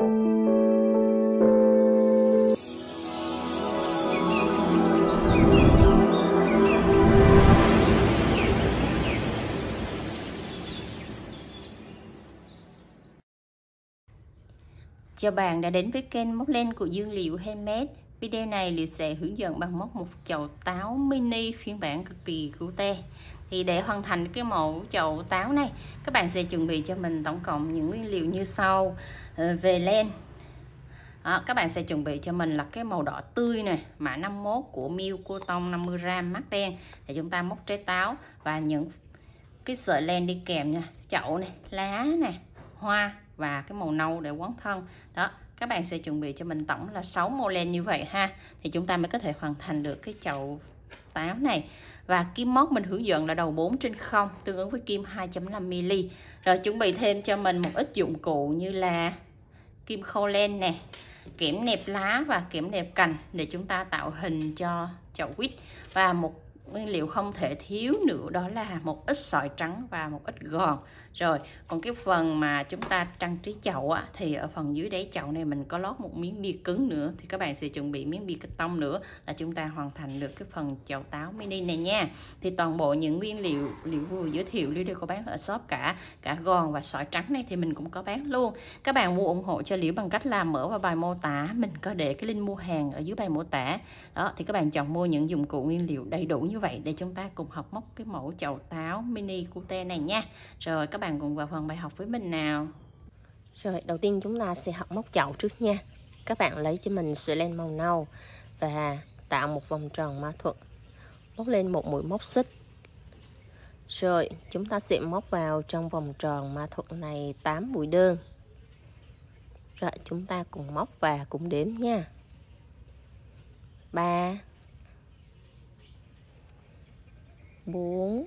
Chào bạn đã đến với kênh móc len của Dương Liệu Handmade. Video này Liệu sẽ hướng dẫn bạn móc một chậu táo mini phiên bản cực kỳ cute. Thì để hoàn thành cái mẫu chậu táo này, các bạn sẽ chuẩn bị cho mình tổng cộng những nguyên liệu như sau. Về len, các bạn sẽ chuẩn bị cho mình là cái màu đỏ tươi này, mã 51 của Miu Cotton 50g mắt đen để chúng ta móc trái táo, và những cái sợi len đi kèm nha, chậu này, lá này, hoa và cái màu nâu để quấn thân. Đó, các bạn sẽ chuẩn bị cho mình tổng là 6 màu len như vậy ha, thì chúng ta mới có thể hoàn thành được cái chậu táo này. Và kim móc mình hướng dẫn là đầu 4/0 tương ứng với kim 2.5mm. Rồi chuẩn bị thêm cho mình một ít dụng cụ như là kim khâu len nè, kẽm nẹp lá và kẽm nẹp cành để chúng ta tạo hình cho chậu quýt. Và một nguyên liệu không thể thiếu nữa đó là một ít sỏi trắng và một ít gòn. Rồi còn cái phần mà chúng ta trang trí chậu thì ở phần dưới đáy chậu này mình có lót một miếng bìa cứng nữa, thì các bạn sẽ chuẩn bị miếng bìa cắt tông nữa là chúng ta hoàn thành được cái phần chậu táo mini này nha. Thì toàn bộ những nguyên liệu vừa giới thiệu Liễu đều có bán ở shop cả gòn và sỏi trắng này thì mình cũng có bán luôn. Các bạn mua ủng hộ cho Liễu bằng cách là mở vào bài mô tả, mình có để cái link mua hàng ở dưới bài mô tả. Đó, thì các bạn chọn mua những dụng cụ nguyên liệu đầy đủ như vậy để chúng ta cùng học móc cái mẫu chậu táo mini cute này nha. Rồi các bạn cùng vào phần bài học với mình nào. Rồi đầu tiên chúng ta sẽ học móc chậu trước nha. Các bạn lấy cho mình sợi len màu nâu và tạo một vòng tròn ma thuật, móc lên một mũi móc xích. Rồi chúng ta sẽ móc vào trong vòng tròn ma thuật này 8 mũi đơn. Rồi chúng ta cùng móc và cùng đếm nha. 3 4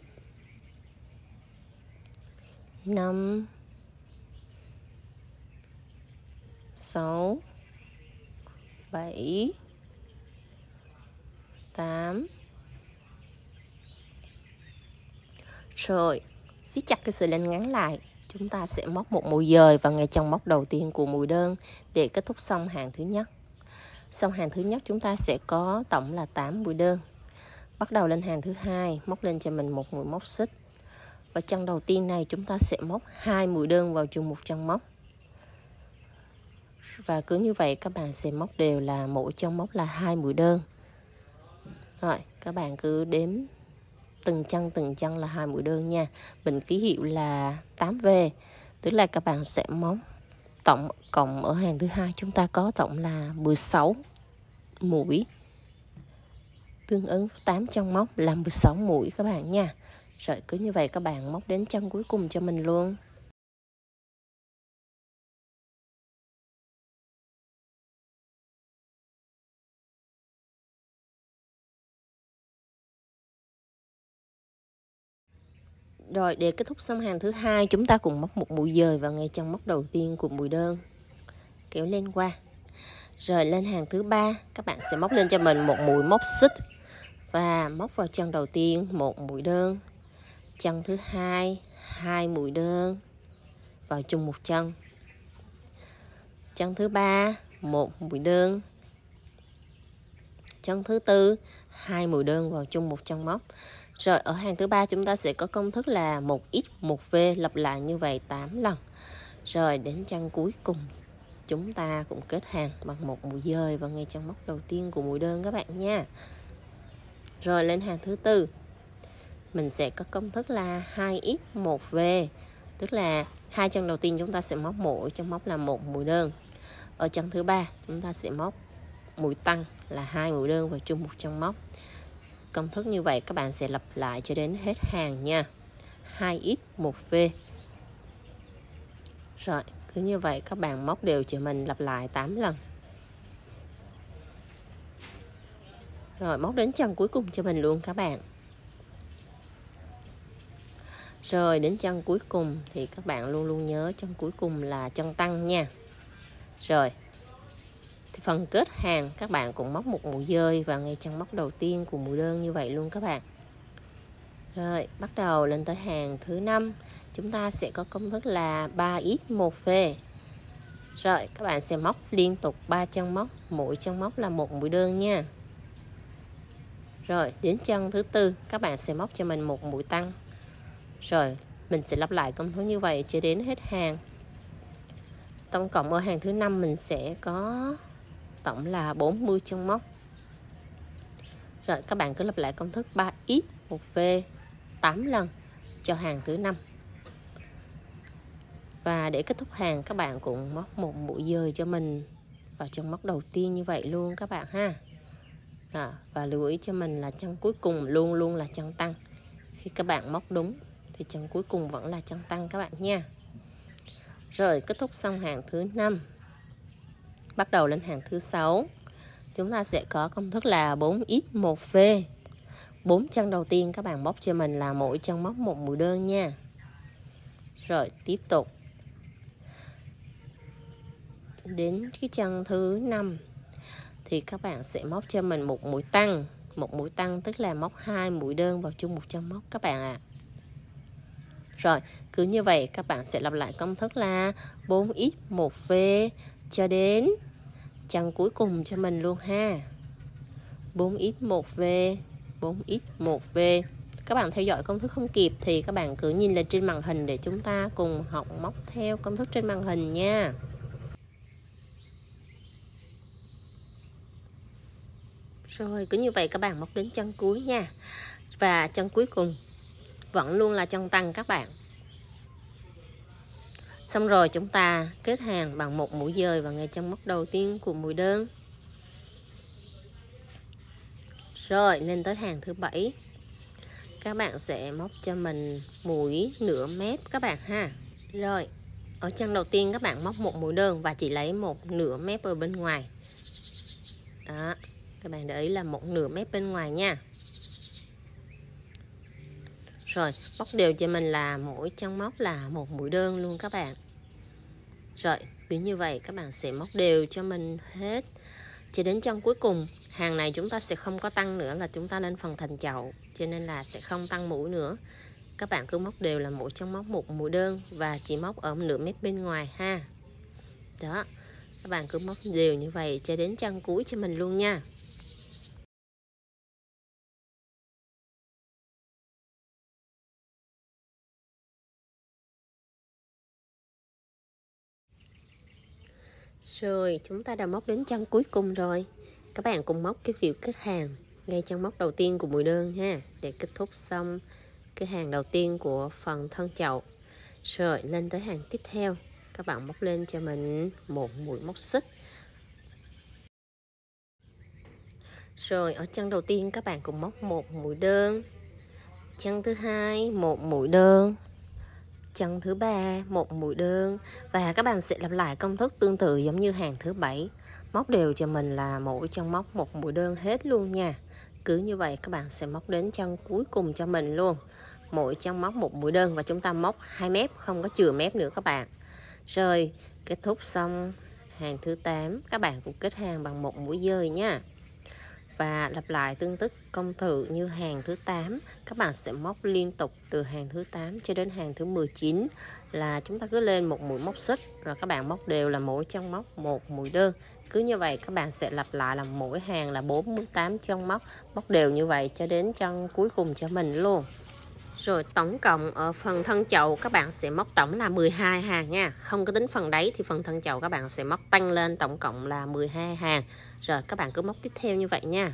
5 6 7 8. Rồi siết chặt cái sợi len ngắn lại, chúng ta sẽ móc một mũi dời vào ngay trong móc đầu tiên của mũi đơn để kết thúc xong hàng thứ nhất. Xong hàng thứ nhất chúng ta sẽ có tổng là 8 mũi đơn. Bắt đầu lên hàng thứ hai, móc lên cho mình một mũi móc xích. Và chân đầu tiên này chúng ta sẽ móc 2 mũi đơn vào chung một chân móc. Và cứ như vậy các bạn sẽ móc đều là mỗi chân móc là 2 mũi đơn. Rồi các bạn cứ đếm từng chân là 2 mũi đơn nha. Mình ký hiệu là 8V, tức là các bạn sẽ móc tổng cộng ở hàng thứ hai chúng ta có tổng là 16 mũi, tương ứng 8 chân móc là 16 mũi các bạn nha. Rồi cứ như vậy các bạn móc đến chân cuối cùng cho mình luôn. Rồi để kết thúc xong hàng thứ hai, chúng ta cùng móc một mũi dời vào ngay chân móc đầu tiên của mũi đơn, kéo lên qua. Rồi lên hàng thứ ba, các bạn sẽ móc lên cho mình một mũi móc xích và móc vào chân đầu tiên một mũi đơn, chân thứ hai 2 mũi đơn vào chung một chân, chân thứ ba 1 mũi đơn, chân thứ tư 2 mũi đơn vào chung một chân móc. Rồi ở hàng thứ ba chúng ta sẽ có công thức là 1x 1v, lặp lại như vậy 8 lần. Rồi đến chân cuối cùng chúng ta cũng kết hàng bằng một mũi dời vào ngay chân móc đầu tiên của mũi đơn các bạn nha. Rồi lên hàng thứ tư mình sẽ có công thức là 2x 1v, tức là hai chân đầu tiên chúng ta sẽ móc mỗi chân móc là một mũi đơn. Ở chân thứ ba chúng ta sẽ móc mũi tăng là 2 mũi đơn vào chung một chân móc. Công thức như vậy các bạn sẽ lặp lại cho đến hết hàng nha. 2x 1v. Rồi cứ như vậy các bạn móc đều cho mình lặp lại 8 lần. Rồi móc đến chân cuối cùng cho mình luôn các bạn. Rồi đến chân cuối cùng thì các bạn luôn luôn nhớ chân cuối cùng là chân tăng nha. Rồi thì phần kết hàng các bạn cũng móc một mũi dời vào ngay chân móc đầu tiên của mũi đơn như vậy luôn các bạn. Rồi bắt đầu lên tới hàng thứ 5, chúng ta sẽ có công thức là 3x 1v. Rồi các bạn sẽ móc liên tục 3 chân móc, mỗi chân móc là một mũi đơn nha. Rồi đến chân thứ tư các bạn sẽ móc cho mình một mũi tăng. Rồi mình sẽ lặp lại công thức như vậy cho đến hết hàng. Tổng cộng ở hàng thứ 5 mình sẽ có tổng là 40 chân móc. Rồi các bạn cứ lặp lại công thức 3x 1v 8 lần cho hàng thứ 5. Và để kết thúc hàng các bạn cũng móc một mũi dời cho mình vào chân móc đầu tiên như vậy luôn các bạn ha. Và lưu ý cho mình là chân cuối cùng luôn luôn là chân tăng. Khi các bạn móc đúng thì chân cuối cùng vẫn là chân tăng các bạn nha. Rồi kết thúc xong hàng thứ 5. Bắt đầu lên hàng thứ 6. Chúng ta sẽ có công thức là 4x1v. 4 chân đầu tiên các bạn móc cho mình là mỗi chân móc một mũi đơn nha. Rồi tiếp tục đến cái chân thứ 5 thì các bạn sẽ móc cho mình một mũi tăng. Một mũi tăng tức là móc 2 mũi đơn vào chung một chân móc các bạn ạ. Rồi cứ như vậy các bạn sẽ lặp lại công thức là 4x1v cho đến chân cuối cùng cho mình luôn ha. 4x1v 4x1v. Các bạn theo dõi công thức không kịp thì các bạn cứ nhìn lên trên màn hình để chúng ta cùng học móc theo công thức trên màn hình nha. Rồi cứ như vậy các bạn móc đến chân cuối nha. Và chân cuối cùng vẫn luôn là chân tăng các bạn. Xong rồi chúng ta kết hàng bằng một mũi dời vào ngay chân móc đầu tiên của mũi đơn. Rồi lên tới hàng thứ 7. Các bạn sẽ móc cho mình mũi nửa mép các bạn ha. Rồi ở chân đầu tiên các bạn móc một mũi đơn và chỉ lấy một nửa mép ở bên ngoài. Đó, các bạn để ý là một nửa mép bên ngoài nha. Rồi móc đều cho mình là mỗi chân móc là một mũi đơn luôn các bạn. Rồi cứ như vậy các bạn sẽ móc đều cho mình hết cho đến chân cuối cùng. Hàng này chúng ta sẽ không có tăng nữa, là chúng ta lên phần thành chậu, cho nên là sẽ không tăng mũi nữa. Các bạn cứ móc đều là mỗi chân móc một mũi đơn và chỉ móc ở nửa mép bên ngoài ha. Đó, các bạn cứ móc đều như vậy cho đến chân cuối cho mình luôn nha. Rồi chúng ta đã móc đến chân cuối cùng rồi. Các bạn cùng móc cái vỉu kết hàng ngay chân móc đầu tiên của mũi đơn ha, để kết thúc xong cái hàng đầu tiên của phần thân chậu. Rồi lên tới hàng tiếp theo, các bạn móc lên cho mình một mũi móc xích. Rồi ở chân đầu tiên các bạn cùng móc một mũi đơn. Chân thứ hai một mũi đơn. Chân thứ ba một mũi đơn. Và các bạn sẽ lặp lại công thức tương tự giống như hàng thứ 7. Móc đều cho mình là mỗi chân móc một mũi đơn hết luôn nha. Cứ như vậy các bạn sẽ móc đến chân cuối cùng cho mình luôn. Mỗi chân móc một mũi đơn và chúng ta móc 2 mép, không có chừa mép nữa các bạn. Rồi kết thúc xong hàng thứ 8, các bạn cũng kết hàng bằng một mũi dời nha. Và lặp lại tương tự công thức như hàng thứ 8. Các bạn sẽ móc liên tục từ hàng thứ 8 cho đến hàng thứ 19, là chúng ta cứ lên một mũi móc xích, rồi các bạn móc đều là mỗi chân móc một mũi đơn. Cứ như vậy các bạn sẽ lặp lại là mỗi hàng là 48 chân móc, móc đều như vậy cho đến chân cuối cùng cho mình luôn. Rồi tổng cộng ở phần thân chậu các bạn sẽ móc tổng là 12 hàng nha. Không có tính phần đáy thì phần thân chậu các bạn sẽ móc tăng lên tổng cộng là 12 hàng. Rồi các bạn cứ móc tiếp theo như vậy nha.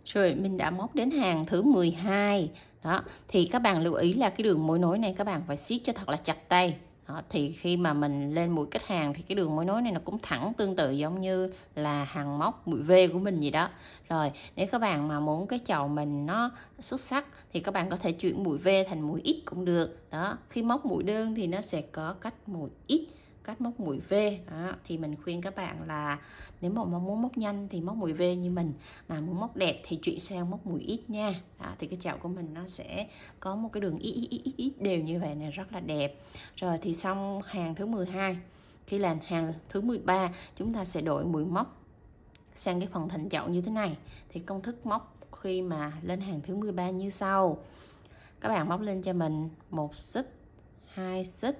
Rồi mình đã móc đến hàng thứ 12. Đó, thì các bạn lưu ý là cái đường mối nối này các bạn phải siết cho thật là chặt tay. Đó, thì khi mà mình lên mũi kết hàng thì cái đường mối nối này nó cũng thẳng tương tự giống như là hàng móc mũi V của mình vậy đó. Rồi nếu các bạn mà muốn cái chậu mình nó xuất sắc thì các bạn có thể chuyển mũi V thành mũi X cũng được. Đó, khi móc mũi đơn thì nó sẽ có cách mũi X, cách móc mũi V. Đó, thì mình khuyên các bạn là nếu mà muốn móc nhanh thì móc mũi V như mình, mà muốn móc đẹp thì chuyển sang móc mũi X nha. Đó, thì cái chậu của mình nó sẽ có một cái đường ít đều như vậy này, rất là đẹp. Rồi thì xong hàng thứ 12. Khi là hàng thứ 13 chúng ta sẽ đổi mũi móc sang cái phần thành chậu như thế này. Thì công thức móc khi mà lên hàng thứ 13 như sau. Các bạn móc lên cho mình 1 xích, 2 xích,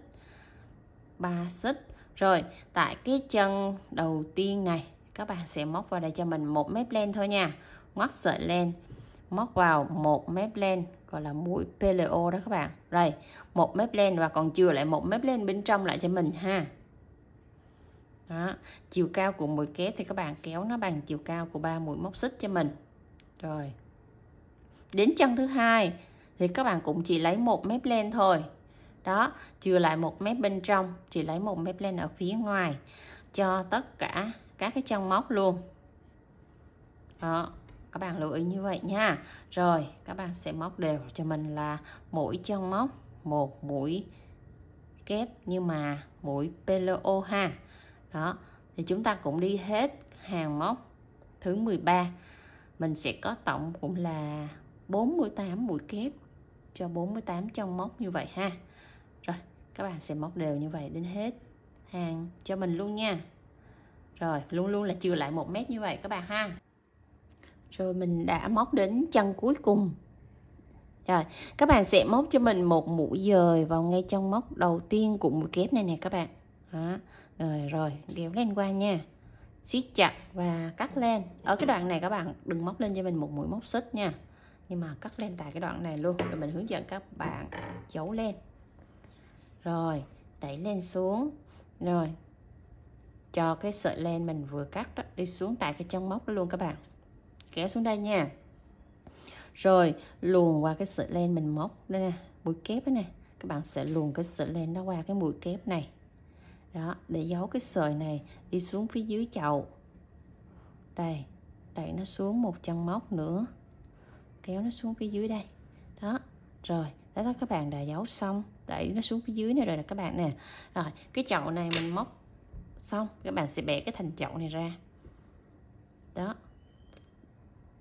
3 xích Rồi tại cái chân đầu tiên này các bạn sẽ móc vào đây cho mình 1 mép len thôi nha. Ngoắt sợi len, móc vào 1 mép len, gọi là mũi PLO đó các bạn. Rồi 1 mép len và còn chừa lại 1 mép len bên trong lại cho mình ha. Đó, chiều cao của mũi kép thì các bạn kéo nó bằng chiều cao của 3 mũi móc xích cho mình. Rồi đến chân thứ hai thì các bạn cũng chỉ lấy 1 mép len thôi. Đó, chừa lại 1 mép bên trong, chỉ lấy 1 mép len ở phía ngoài cho tất cả các cái chân móc luôn. Đó, các bạn lưu ý như vậy nha. Rồi các bạn sẽ móc đều cho mình là mỗi chân móc 1 mũi kép nhưng mà mũi PLO ha. Đó, thì chúng ta cũng đi hết hàng móc thứ 13. Mình sẽ có tổng cũng là 48 mũi kép cho 48 chân móc như vậy ha. Rồi các bạn sẽ móc đều như vậy đến hết hàng cho mình luôn nha. Rồi luôn luôn là chừa lại 1 mét như vậy các bạn ha. Rồi mình đã móc đến chân cuối cùng. Rồi các bạn sẽ móc cho mình 1 mũi dời vào ngay trong móc đầu tiên của mũi kép này nè các bạn. Đó. Rồi kéo len qua nha, siết chặt và cắt len. Ở cái đoạn này các bạn đừng móc lên cho mình 1 mũi móc xích nha, nhưng mà cắt len tại cái đoạn này luôn. Rồi mình hướng dẫn các bạn giấu len. Rồi đẩy len xuống, rồi cho cái sợi len mình vừa cắt đó đi xuống tại cái chân móc đó luôn các bạn. Kéo xuống đây nha. Rồi luồn qua cái sợi len mình móc đây nè, mũi kép đó nè. Các bạn sẽ luồn cái sợi len đó qua cái mũi kép này. Đó, để giấu cái sợi này đi xuống phía dưới chậu. Đây, đẩy nó xuống 1 chân móc nữa. Kéo nó xuống phía dưới đây. Đó, rồi, đó các bạn đã giấu xong. Đẩy nó xuống phía dưới này rồi nè các bạn nè. Rồi, cái chậu này mình móc xong, các bạn sẽ bẻ cái thành chậu này ra. Đó.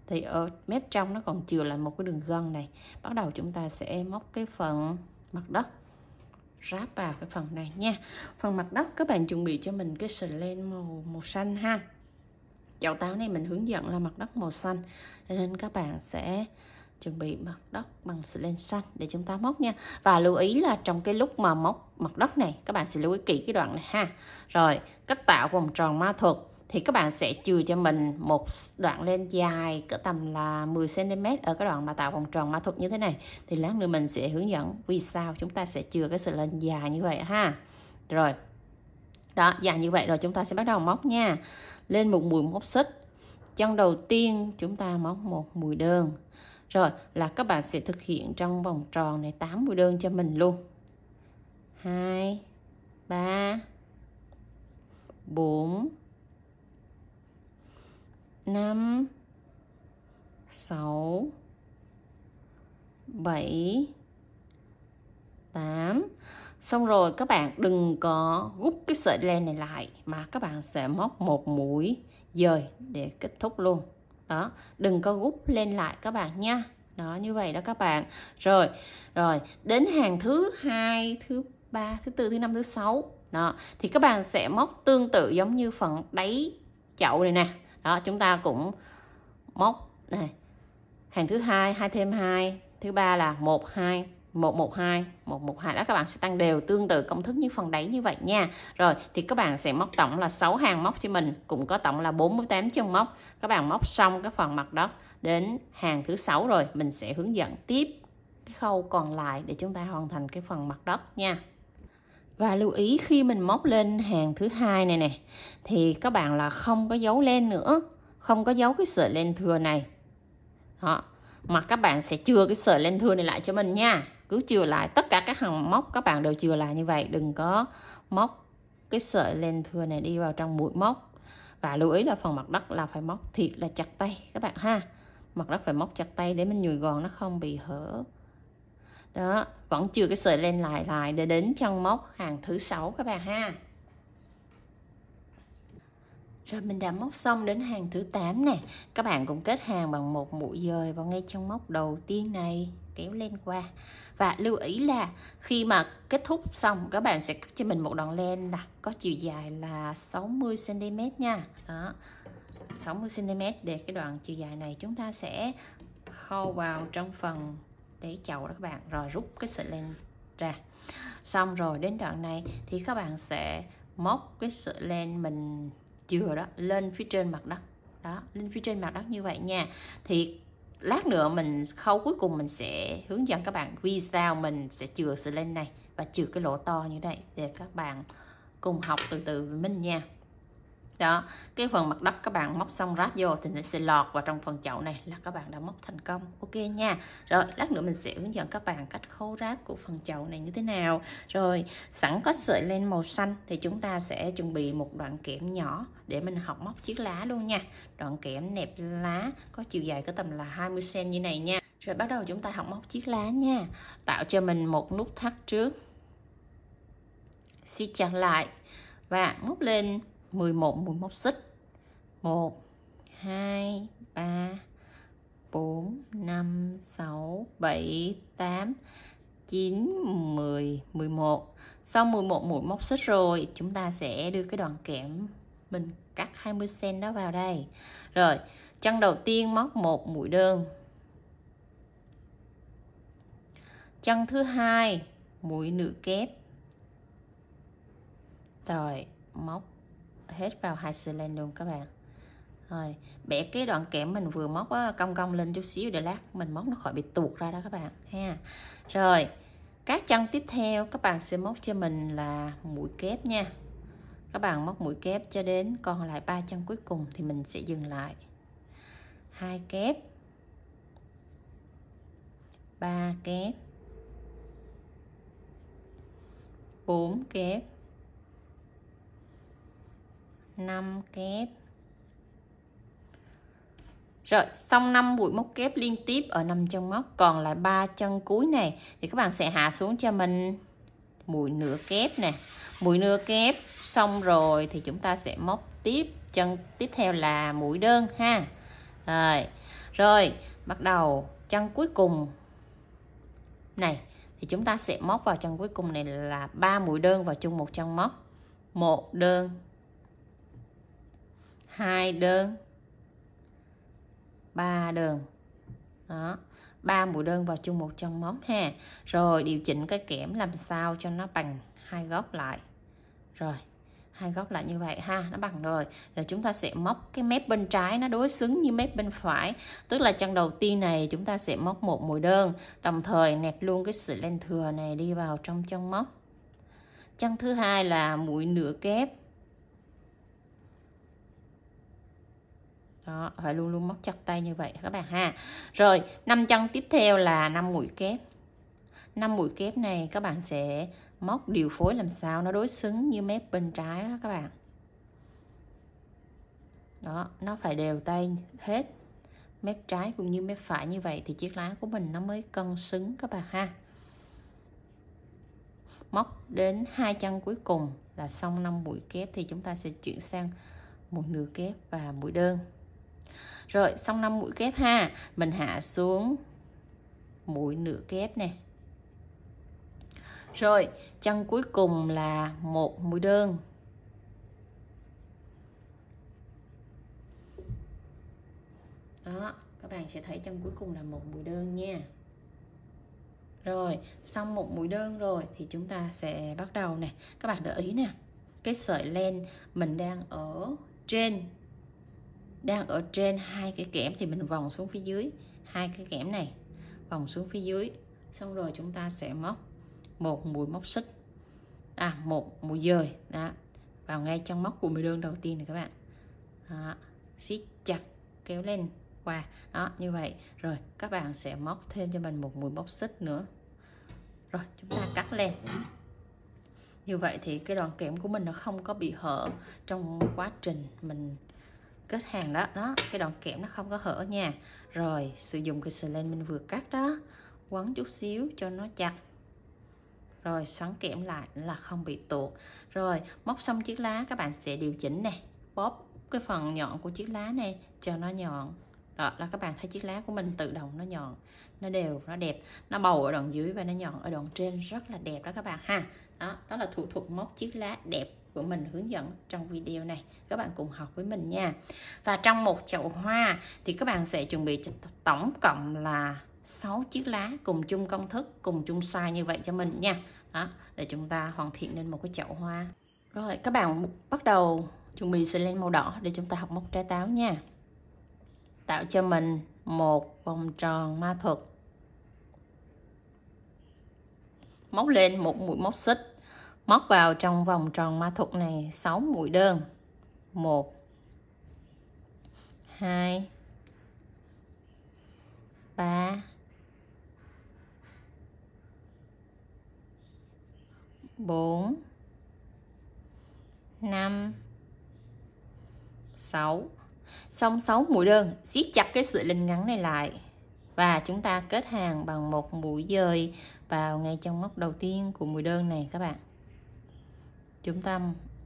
Thì ở mép trong nó còn chừa lại một cái đường gân này. Bắt đầu chúng ta sẽ móc cái phần mặt đất, ráp vào cái phần này nha. Phần mặt đất các bạn chuẩn bị cho mình cái sợi len màu xanh ha. Chậu táo này mình hướng dẫn là mặt đất màu xanh, cho nên các bạn sẽ chuẩn bị mặt đất bằng sợi len xanh để chúng ta móc nha. Và lưu ý là trong cái lúc mà móc mặt đất này các bạn sẽ lưu ý kỹ cái đoạn này ha. Rồi cách tạo vòng tròn ma thuật thì các bạn sẽ chừa cho mình một đoạn len dài cỡ tầm là 10 cm ở cái đoạn mà tạo vòng tròn ma thuật như thế này. Thì lát nữa mình sẽ hướng dẫn vì sao chúng ta sẽ chừa cái sợi len dài như vậy ha. Rồi đó, dài như vậy rồi chúng ta sẽ bắt đầu móc nha. Lên 1 mũi móc xích. Chân đầu tiên chúng ta móc 1 mũi đơn. Rồi là các bạn sẽ thực hiện trong vòng tròn này 8 mũi đơn cho mình luôn. 2 3 4 5 6 7 8. Xong rồi các bạn đừng có gút cái sợi len này lại mà các bạn sẽ móc 1 mũi dời để kết thúc luôn. Đó, đừng có gút lên lại các bạn nha. Đó, như vậy đó các bạn. Rồi đến hàng thứ 2, thứ 3, thứ 4, thứ 5, thứ 6. Đó, thì các bạn sẽ móc tương tự giống như phần đáy chậu này nè. Đó, chúng ta cũng móc này. Hàng thứ 2, 2 thêm 2, thứ 3 là 1 2 1 1 2 1 1 2. Đó, các bạn sẽ tăng đều tương tự công thức như phần đáy như vậy nha. Rồi thì các bạn sẽ móc tổng là 6 hàng móc cho mình, cũng có tổng là 48 chân móc. Các bạn móc xong cái phần mặt đất đến hàng thứ 6 rồi mình sẽ hướng dẫn tiếp cái khâu còn lại để chúng ta hoàn thành cái phần mặt đất nha. Và lưu ý khi mình móc lên hàng thứ 2 này nè thì các bạn là không có giấu len nữa, không có giấu cái sợi len thừa này. Đó, mà các bạn sẽ chừa cái sợi len thừa này lại cho mình nha. Cứ chừa lại tất cả các hàng móc các bạn đều chừa lại như vậy, đừng có móc cái sợi len thừa này đi vào trong mũi móc. Và lưu ý là phần mặt đất là phải móc thiệt là chặt tay các bạn ha. Mặt đất phải móc chặt tay để mình nhùi gòn nó không bị hở. Đó, vẫn chừa cái sợi len lại để đến chân móc hàng thứ 6 các bạn ha. Rồi mình đã móc xong đến hàng thứ 8 nè. Các bạn cũng kết hàng bằng 1 mũi dời vào ngay trong móc đầu tiên này, kéo len qua. Và lưu ý là khi mà kết thúc xong các bạn sẽ cắt cho mình một đoạn len là có chiều dài là 60 cm nha. Đó, 60 cm để cái đoạn chiều dài này chúng ta sẽ khâu vào trong phần đáy chậu đó các bạn, rồi rút cái sợi len ra. Xong rồi đến đoạn này thì các bạn sẽ móc cái sợi len mình chừa đó lên phía trên mặt đất. Đó, lên phía trên mặt đất như vậy nha. Thì lát nữa mình khâu cuối cùng mình sẽ hướng dẫn các bạn vì sao mình sẽ chừa sợi len này và chừa cái lỗ to như vậy, để các bạn cùng học từ từ với mình nha. Đó, cái phần mặt đất các bạn móc xong ráp vô thì nó sẽ lọt vào trong phần chậu này là các bạn đã móc thành công. Ok nha. Rồi lát nữa mình sẽ hướng dẫn các bạn cách khâu ráp của phần chậu này như thế nào. Rồi sẵn có sợi len màu xanh thì chúng ta sẽ chuẩn bị một đoạn kẽm nhỏ để mình học móc chiếc lá luôn nha. Đoạn kẽm nẹp lá có chiều dài có tầm là 20 cm như này nha. Rồi bắt đầu chúng ta học móc chiếc lá nha. Tạo cho mình một nút thắt trước, siết chặt lại và móc lên 11 mũi móc xích. 1 2 3 4 5 6 7 8 9 10 11. Sau 11 mũi móc xích rồi, chúng ta sẽ đưa cái đoạn kẽm mình cắt 20 cm đó vào đây. Rồi, chân đầu tiên móc một mũi đơn. Chân thứ hai mũi nửa kép. Rồi, móc hết vào hai sợi len luôn các bạn. Rồi, bẻ cái đoạn kẽm mình vừa móc á, cong cong lên chút xíu để lát mình móc nó khỏi bị tuột ra đó các bạn ha. Rồi, các chân tiếp theo các bạn sẽ móc cho mình là mũi kép nha. Các bạn móc mũi kép cho đến còn lại 3 chân cuối cùng thì mình sẽ dừng lại. 2 kép, 3 kép, 4 kép, 5 kép. Rồi, xong 5 mũi móc kép liên tiếp ở 5 chân móc, còn lại 3 chân cuối này thì các bạn sẽ hạ xuống cho mình mũi nửa kép nè. Mũi nửa kép xong rồi thì chúng ta sẽ móc tiếp chân tiếp theo là mũi đơn ha. Rồi, bắt đầu chân cuối cùng này thì chúng ta sẽ móc vào chân cuối cùng này là 3 mũi đơn vào chung một chân móc. 1 đơn, 2 đơn, 3 đơn. Đó, 3 mũi đơn vào chung một chân móc ha. Rồi điều chỉnh cái kẽm làm sao cho nó bằng hai góc lại. Rồi, hai góc lại như vậy ha, nó bằng rồi. Rồi chúng ta sẽ móc cái mép bên trái nó đối xứng như mép bên phải. Tức là chân đầu tiên này chúng ta sẽ móc một mũi đơn, đồng thời nẹp luôn cái sợi len thừa này đi vào trong chân móc. Chân thứ hai là mũi nửa kép. Đó, phải luôn luôn móc chặt tay như vậy các bạn ha. Rồi, 5 chân tiếp theo là 5 mũi kép. 5 mũi kép này các bạn sẽ móc điều phối làm sao nó đối xứng như mép bên trái đó các bạn. Đó, nó phải đều tay hết, mép trái cũng như mép phải như vậy thì chiếc lá của mình nó mới cân xứng các bạn ha. Móc đến 2 chân cuối cùng là xong 5 mũi kép thì chúng ta sẽ chuyển sang mũi nửa kép và mũi đơn. Rồi, xong 5 mũi kép ha, mình hạ xuống mũi nửa kép nè. Rồi, chân cuối cùng là một mũi đơn. Đó, các bạn sẽ thấy chân cuối cùng là một mũi đơn nha. Rồi, xong một mũi đơn rồi thì chúng ta sẽ bắt đầu nè. Các bạn để ý nè, cái sợi len mình đang ở trên hai cái kẽm thì mình vòng xuống phía dưới. Hai cái kẽm này vòng xuống phía dưới. Xong rồi chúng ta sẽ móc một mũi móc xích, một mũi dời đó vào ngay trong móc của mũi đơn đầu tiên này các bạn. Đó, siết chặt kéo lên qua đó như vậy. Rồi các bạn sẽ móc thêm cho mình một mũi móc xích nữa. Rồi chúng ta cắt lên. Như vậy thì cái đoạn kẽm của mình nó không có bị hở trong quá trình mình kết hàng đó. Đó, cái đoạn kẽm nó không có hở nha. Rồi sử dụng cái sợi len mình vừa cắt đó, quấn chút xíu cho nó chặt. Rồi xoắn kẽm lại là không bị tuột. Rồi móc xong chiếc lá các bạn sẽ điều chỉnh nè, bóp cái phần nhọn của chiếc lá này cho nó nhọn. Đó là các bạn thấy chiếc lá của mình tự động nó nhọn, nó đều, nó đẹp, nó bầu ở đoạn dưới và nó nhọn ở đoạn trên, rất là đẹp đó các bạn ha. Đó là thủ thuật móc chiếc lá đẹp của mình hướng dẫn trong video này, các bạn cùng học với mình nha. Và trong một chậu hoa thì các bạn sẽ chuẩn bị tổng cộng là 6 chiếc lá cùng chung công thức, cùng chung size như vậy cho mình nha. Đó, để chúng ta hoàn thiện nên một cái chậu hoa. Rồi các bạn bắt đầu chuẩn bị sợi len màu đỏ để chúng ta học móc trái táo nha. Tạo cho mình một vòng tròn ma thuật, móc lên một mũi móc xích, móc vào trong vòng tròn ma thuật này 6 mũi đơn. 1 2 3 4 5 6. Xong 6 mũi đơn, siết chặt cái sợi len ngắn này lại và chúng ta kết hàng bằng một mũi dời vào ngay trong móc đầu tiên của mũi đơn này các bạn. Chúng ta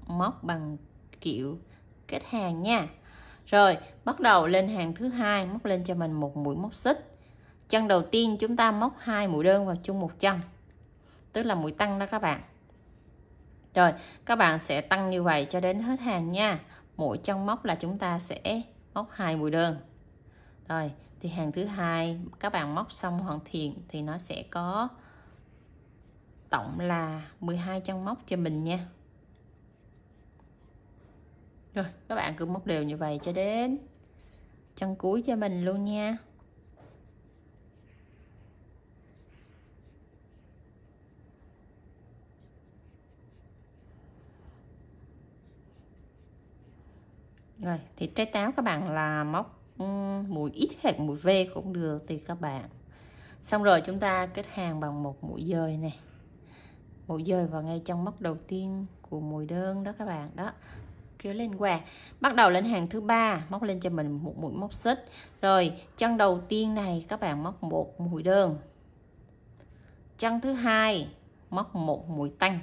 móc bằng kiểu kết hàng nha. Rồi bắt đầu lên hàng thứ hai, móc lên cho mình một mũi móc xích. Chân đầu tiên chúng ta móc 2 mũi đơn vào chung một chân, tức là mũi tăng đó các bạn. Rồi các bạn sẽ tăng như vậy cho đến hết hàng nha. Mỗi chân móc là chúng ta sẽ móc 2 mũi đơn. Rồi thì hàng thứ hai các bạn móc xong hoàn thiện thì nó sẽ có tổng là 12 chân móc cho mình nha. Rồi các bạn cứ móc đều như vậy cho đến chân cuối cho mình luôn nha. Rồi thì trái táo các bạn là móc mũi X hoặc mũi V cũng được thì các bạn. Xong rồi chúng ta kết hàng bằng một mũi dời này, mũi dời vào ngay trong móc đầu tiên của mũi đơn đó các bạn. Đó, kéo lên qua, bắt đầu lên hàng thứ ba, móc lên cho mình một mũi móc xích. Rồi chân đầu tiên này các bạn móc một mũi đơn, chân thứ hai móc một mũi tăng.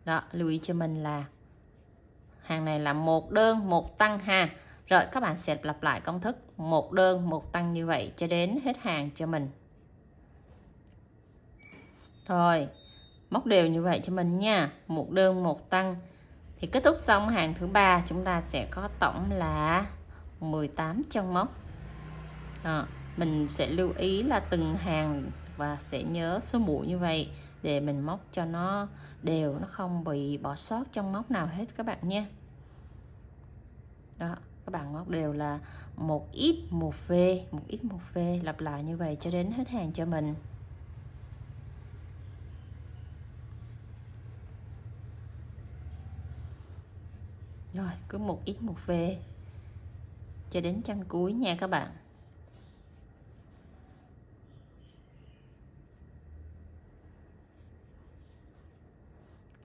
Đó, lưu ý cho mình là hàng này là một đơn một tăng ha. Rồi các bạn sẽ lặp lại công thức một đơn một tăng như vậy cho đến hết hàng cho mình. Rồi móc đều như vậy cho mình nha, một đơn một tăng. Thì kết thúc xong hàng thứ ba chúng ta sẽ có tổng là 18 chân móc. Đó, mình sẽ lưu ý là từng hàng và sẽ nhớ số mũi như vậy để mình móc cho nó đều, nó không bị bỏ sót trong móc nào hết các bạn nha. Đó, các bạn móc đều là một x một v, một x một v, lặp lại như vậy cho đến hết hàng cho mình. Rồi cứ một x một v cho đến chân cuối nha các bạn.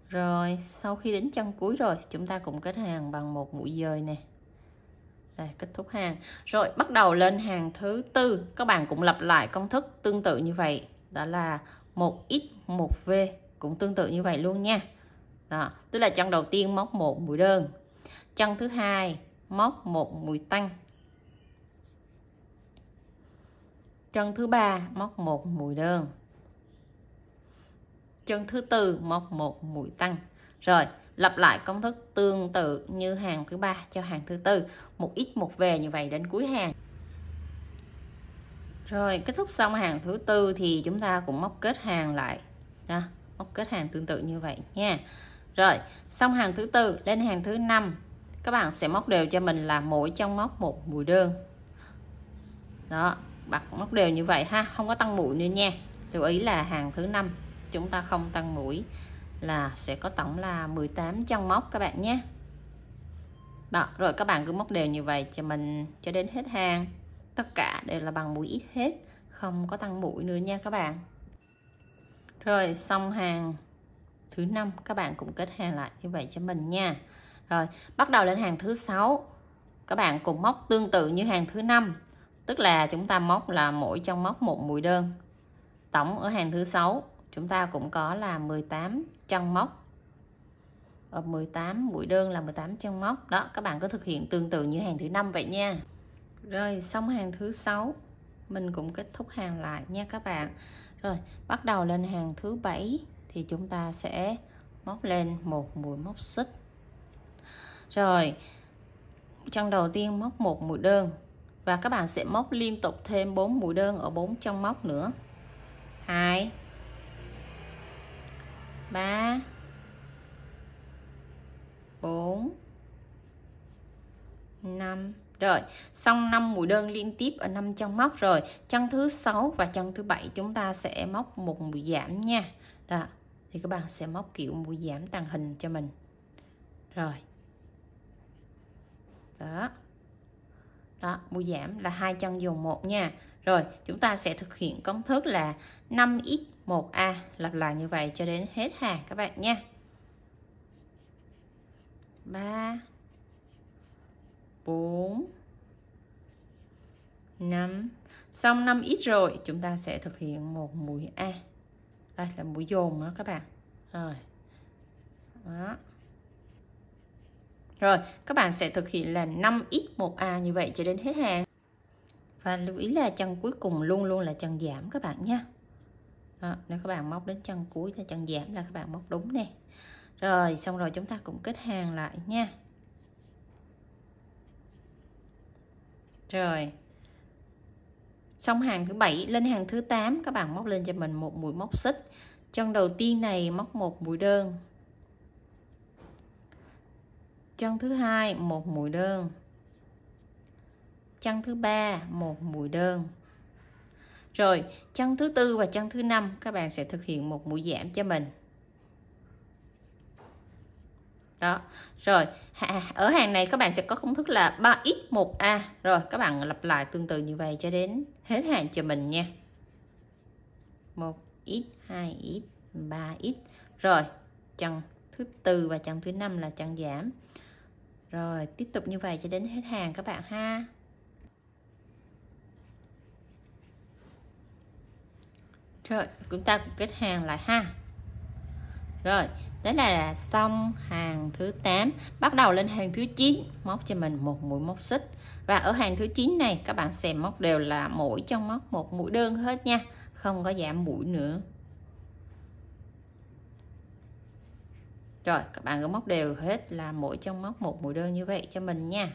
Rồi sau khi đến chân cuối rồi chúng ta cũng kết hàng bằng một mũi dời này. Đây, kết thúc hàng. Rồi bắt đầu lên hàng thứ tư, các bạn cũng lặp lại công thức tương tự như vậy, đó là 1x 1v, cũng tương tự như vậy luôn nha. Đó, tức là chân đầu tiên móc một mũi đơn, chân thứ hai móc một mũi tăng, chân thứ ba móc một mũi đơn, chân thứ tư móc một mũi tăng. Rồi lặp lại công thức tương tự như hàng thứ ba cho hàng thứ tư, một x một v như vậy đến cuối hàng. Rồi kết thúc xong hàng thứ tư thì chúng ta cũng móc kết hàng lại. Đó, móc kết hàng tương tự như vậy nha. Rồi xong hàng thứ tư lên hàng thứ năm, các bạn sẽ móc đều cho mình là mỗi chân móc một mũi đơn. Đó, bạn móc đều như vậy ha, không có tăng mũi nữa nha. Lưu ý là hàng thứ năm chúng ta không tăng mũi, là sẽ có tổng là 18 chân móc các bạn nhé. Đó, rồi các bạn cứ móc đều như vậy cho mình cho đến hết hàng. Tất cả đều là bằng mũi X hết, không có tăng mũi nữa nha các bạn. Rồi xong hàng thứ năm các bạn cũng kết hàng lại như vậy cho mình nha. Rồi bắt đầu lên hàng thứ sáu, các bạn cũng móc tương tự như hàng thứ năm, tức là chúng ta móc là mỗi chân móc một mũi đơn. Tổng ở hàng thứ sáu chúng ta cũng có là 18 chân móc. Ở 18 mũi đơn là 18 chân móc. Đó, các bạn có thực hiện tương tự như hàng thứ năm vậy nha. Rồi xong hàng thứ sáu mình cũng kết thúc hàng lại nha các bạn. Rồi bắt đầu lên hàng thứ bảy thì chúng ta sẽ móc lên một mũi móc xích. Rồi chân đầu tiên móc một mũi đơn và các bạn sẽ móc liên tục thêm 4 mũi đơn ở 4 chân móc nữa. 2 3 5. Rồi, xong 5 mũi đơn liên tiếp ở 5 chân móc rồi. Chân thứ 6 và chân thứ 7 chúng ta sẽ móc một mũi giảm nha. Đó, thì các bạn sẽ móc kiểu mũi giảm tàng hình cho mình. Rồi. Đó. Đó, mũi giảm là 2 chân dồn 1 nha. Rồi, chúng ta sẽ thực hiện công thức là 5x1a, lặp lại như vậy cho đến hết hàng các bạn nha. 3 4 5. Xong 5x rồi, chúng ta sẽ thực hiện một mũi A. Đây là mũi dồn đó các bạn. Rồi. Đó. Rồi, các bạn sẽ thực hiện là 5x1a như vậy cho đến hết hàng. Và lưu ý là chân cuối cùng luôn luôn là chân giảm các bạn nha. Đó, nếu các bạn móc đến chân cuối là chân giảm là các bạn móc đúng nè. Rồi, xong rồi chúng ta cũng kết hàng lại nha. Rồi. Xong hàng thứ 7 lên hàng thứ 8, các bạn móc lên cho mình một mũi móc xích. Chân đầu tiên này móc một mũi đơn. Chân thứ hai một mũi đơn. Chân thứ 3 một mũi đơn. Rồi, chân thứ 4 và chân thứ 5 các bạn sẽ thực hiện một mũi giảm cho mình. Đó. Rồi, ở hàng này các bạn sẽ có công thức là 3x1a. Rồi, các bạn lặp lại tương tự như vậy cho đến hết hàng cho mình nha. 1x, 2x, 3x. Rồi, chân thứ 4 và chân thứ 5 là chân giảm. Rồi, tiếp tục như vậy cho đến hết hàng các bạn ha. Rồi, chúng ta cũng kết hàng lại ha. Rồi, đó là xong hàng thứ 8. Bắt đầu lên hàng thứ 9, móc cho mình một mũi móc xích. Và ở hàng thứ 9 này các bạn xem móc đều là mỗi chân móc một mũi đơn hết nha, không có giảm mũi nữa. Rồi, các bạn cứ móc đều hết là mỗi chân móc một mũi đơn như vậy cho mình nha.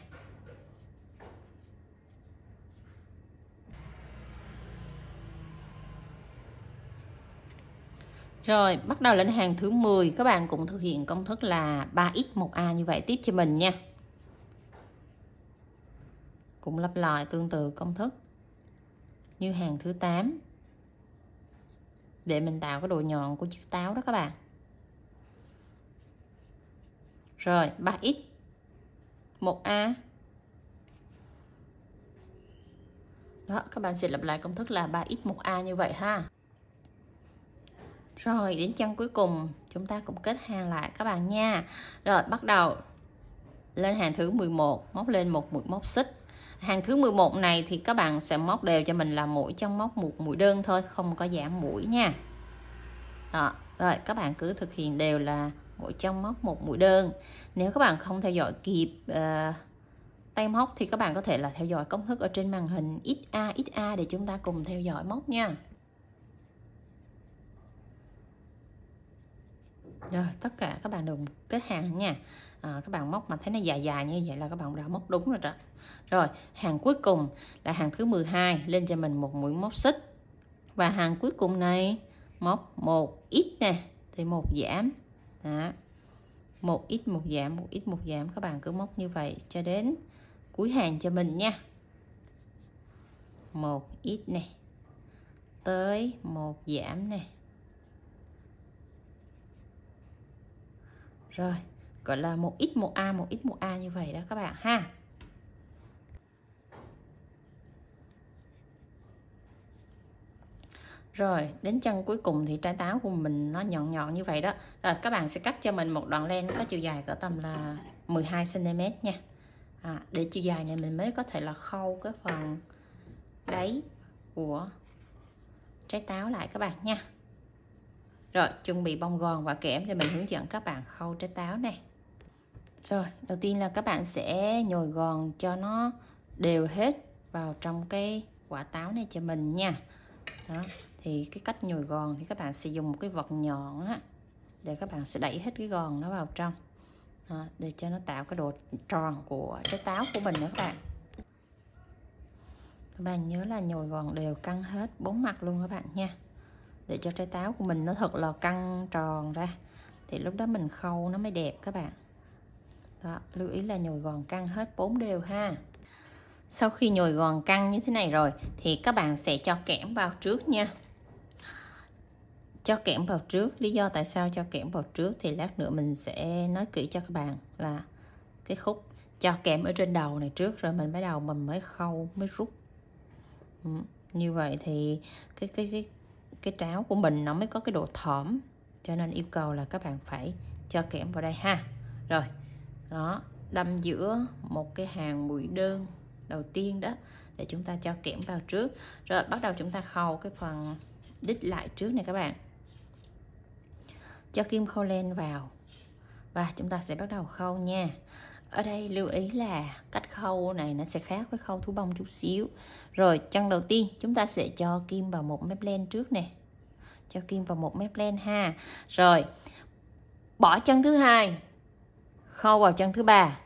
Rồi, bắt đầu lên hàng thứ 10, các bạn cũng thực hiện công thức là 3x1a như vậy tiếp cho mình nha. Cũng lặp lại tương tự công thức như hàng thứ 8 để mình tạo cái độ nhọn của chiếc táo đó các bạn. Rồi, 3x1a. Đó, các bạn sẽ lặp lại công thức là 3x1a như vậy ha. Rồi, đến chân cuối cùng chúng ta cũng kết hàng lại các bạn nha. Rồi, bắt đầu lên hàng thứ 11, móc lên một mũi móc xích. Hàng thứ 11 này thì các bạn sẽ móc đều cho mình là mỗi chân móc một mũi đơn thôi, không có giảm mũi nha. Đó, rồi các bạn cứ thực hiện đều là mỗi chân móc một mũi đơn. Nếu các bạn không theo dõi kịp tay móc thì các bạn có thể là theo dõi công thức ở trên màn hình XA để chúng ta cùng theo dõi móc nha. Rồi, tất cả các bạn đều kết hàng nha. Các bạn móc mà thấy nó dài dài như vậy là các bạn đã móc đúng rồi đó. Rồi, hàng cuối cùng là hàng thứ 12, lên cho mình một mũi móc xích. Và hàng cuối cùng này móc một ít nè, thì một giảm. Đó. Một ít một giảm, một ít một giảm, các bạn cứ móc như vậy cho đến cuối hàng cho mình nha. Một ít nè, tới một giảm nè. Rồi, gọi là một ít một a như vậy đó các bạn ha. Rồi, đến chân cuối cùng thì trái táo của mình nó nhọn nhọn như vậy đó. Rồi, các bạn sẽ cắt cho mình một đoạn len có chiều dài cỡ tầm là 12 cm nha. Để chiều dài này mình mới có thể là khâu cái phần đáy của trái táo lại các bạn nha. Rồi, chuẩn bị bông gòn và kẽm để mình hướng dẫn các bạn khâu trái táo này. Rồi, đầu tiên là các bạn sẽ nhồi gòn cho nó đều hết vào trong cái quả táo này cho mình nha. Đó, thì cái cách nhồi gòn thì các bạn sẽ dùng một cái vật nhọn á, để các bạn sẽ đẩy hết cái gòn nó vào trong. Đó, để cho nó tạo cái độ tròn của trái táo của mình nữa các bạn. Các bạn nhớ là nhồi gòn đều căng hết 4 mặt luôn các bạn nha, để cho trái táo của mình nó thật là căng tròn ra, thì lúc đó mình khâu nó mới đẹp các bạn. Đó, lưu ý là nhồi gòn căng hết 4 đều ha. Sau khi nhồi gòn căng như thế này rồi thì các bạn sẽ cho kẽm vào trước nha. Cho kẽm vào trước, lý do tại sao cho kẽm vào trước thì lát nữa mình sẽ nói kỹ cho các bạn là cái khúc cho kẽm ở trên đầu này trước, rồi mình bắt đầu mình mới khâu mới rút. Như vậy thì cái tráo của mình nó mới có cái độ thõm, cho nên yêu cầu là các bạn phải cho kẽm vào đây ha. Rồi đó, đâm giữa một cái hàng mũi đơn đầu tiên đó để chúng ta cho kẽm vào trước, rồi bắt đầu chúng ta khâu cái phần đít lại trước này các bạn. Cho kim khâu len vào và chúng ta sẽ bắt đầu khâu nha. Ở đây lưu ý là cách khâu này nó sẽ khác với khâu thú bông chút xíu. Rồi chân đầu tiên chúng ta sẽ cho kim vào một mép len trước nè, cho kim vào một mép len ha. Rồi bỏ chân thứ hai, khâu vào chân thứ ba,